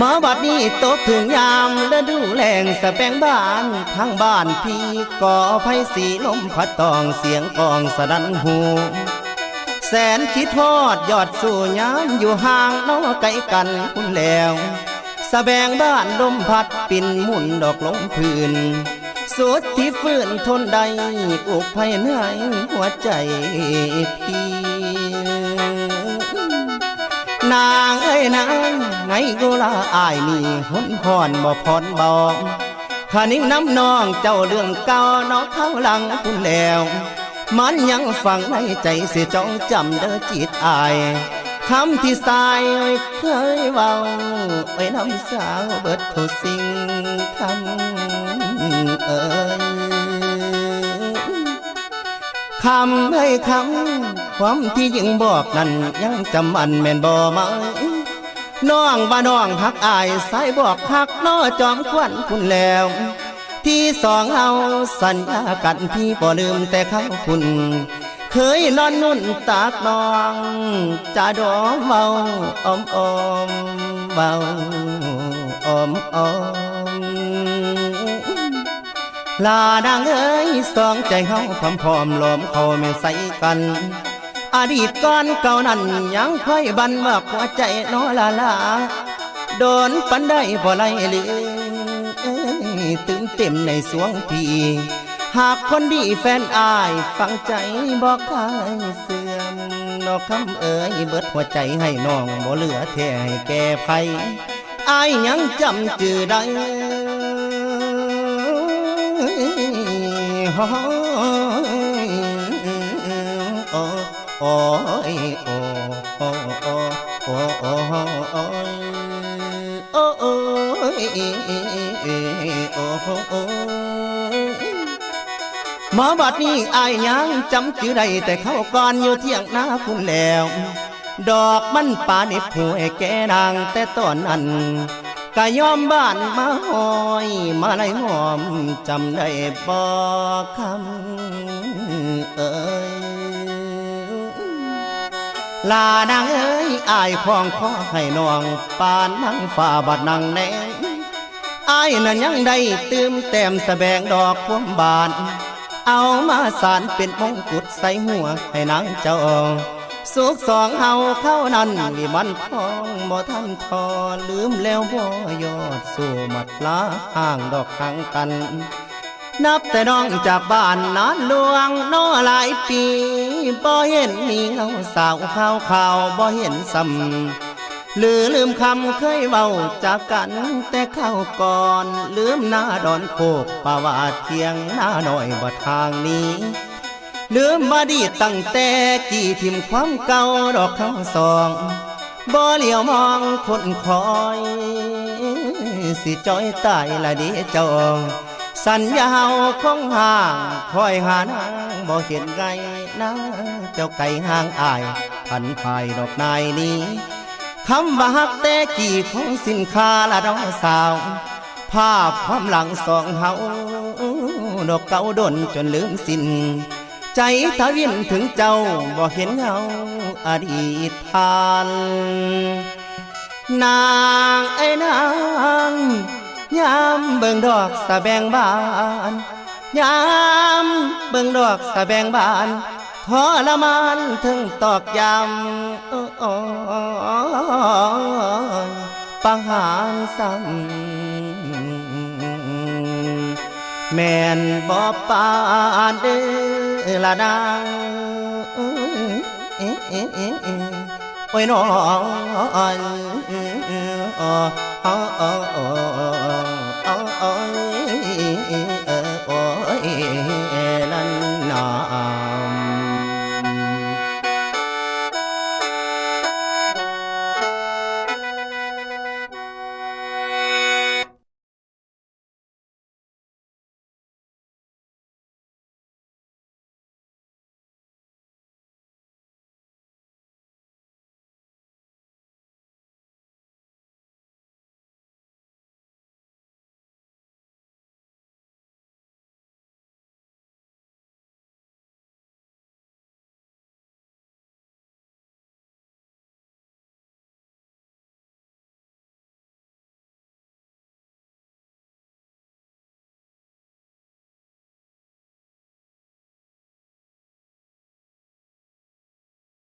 มาบัดนี้ตกถึงยามฤดูแล้งสะแปงบ้านทางบ้านพี่ก่อไฟสีลมพัดตองเสียงกองสะดันหูแสนคิดทอดยอดสู่ยามอยู่ห่างน้อไกลกันคุณแล้วสะแบงบ้านลมพัดปิ่นหมุนดอกลงพื้นสุดที่ฟื้นทนใดอุกภัยเหนื่อยหัวใจพี่นางเอ้ยนางไงกูลาอายนี่หุ่นพรบ่พรบอกขานิ่งน้ำนองเจ้าเรื่องเก่าน้องข้างหลังคุณแล้วมันยังฝังในใจเสียจ้องจำเด้อจิตอายคำที่สายเคยเว้าไว้น้ำสาวเบิดทุกสิ่งคำเอ่ยคำให้คำความที่ยิ่งบอกนั้นยังจำมันแม่นบ่มาน้องว่าน้องหักอายสายบอกหักน้อจอมควันคุณแล้วที่สองเอาสัญญากันพี่บ่ลืมแต่คำคุณเคยนอนนุ่นตากน้องจะดอมเบาอมอมเบาอมอมลานางเอ้ยสองใจเฮาพร้อมพร้อมล้อมเขาแม่ใส่กันอดีตก่อนเก่านั้นยังค่อยบันว่าหัวใจน้อลาลาโดนปันได้บ่ไล่ลืมตื่มเต็มในสวงพี่หากคนดีแฟนอายฟังใจบอกใครเสื่อมนอกคำเอ่ยเบิดหัวใจให้น้องบ่เหลือแท้ให้แก่ไผอายยังจำจื่อได้โอ้ยโอ้โอ้โอ้โอ้โอ้โอ้โอ้โอ้โอ้โอ้มาบัดนี้อายยังจำชื่อได้แต่เขาก่อนอยู่เที่ยงนาคุณแล้วดอกมันป่าเน็บหัวแก่นางแต่ตอนนั้นก็ยอมบ้านมาหอยมาไล่หอมจำได้บอกคำเอ่ยลานางเอ้ยอายคล้องคอให้น้องปานนั่งฝ่าบัดนั่งแนงอายนั้นยังได้ตื่มแต้มสะแบงดอกพวงบานเอามาสานเป็นมงกุฎใส่หัวให้นางเจ้าสุขสองเฮาเข้านั้นมีมันทองบ่ทันทอลืมแล้วบ่ยอดสู่มัดลาห่างดอกห่างกันนับแต่น้องจากบ้านนานลวงน้อหลายปีบ่เห็นมีเงาสาวข่าวบ่เห็นซ้ำลืมคำเคยเว้าจากกันแต่เข้าก่อนลืมหน้าดอนโคกป่าวาเทียงหน้าหน่อยบ่ทางนี้ลืมมาดีตั้งแต่กี่ทิมความเก่าดอกทั้งสองบ่เหลียวมองคนคอยสิจ้อยตายละดีเจ้าสัญญาคงห่างคอยหานางบ่เห็นไงนะเจ้าไก่ห่างอายพันภายดอกนายนี้คำว่าฮักแต่กี่ของสินค้าละดอกสาวภาพความหลังสองเฮาดอกเก่าดนจนลืมสิ้นใจทวินถึงเจ้าบ่เห็นเงาอดีตผ่านนางไอ้นางยามเบิ่งดอกสะแบงบานยามเบิ่งดอกสะแบงบานทรมานถึงตอกย้ำปังหารซ้ำแม่นบ่ปานเด้อละนางโอ้ยน้อง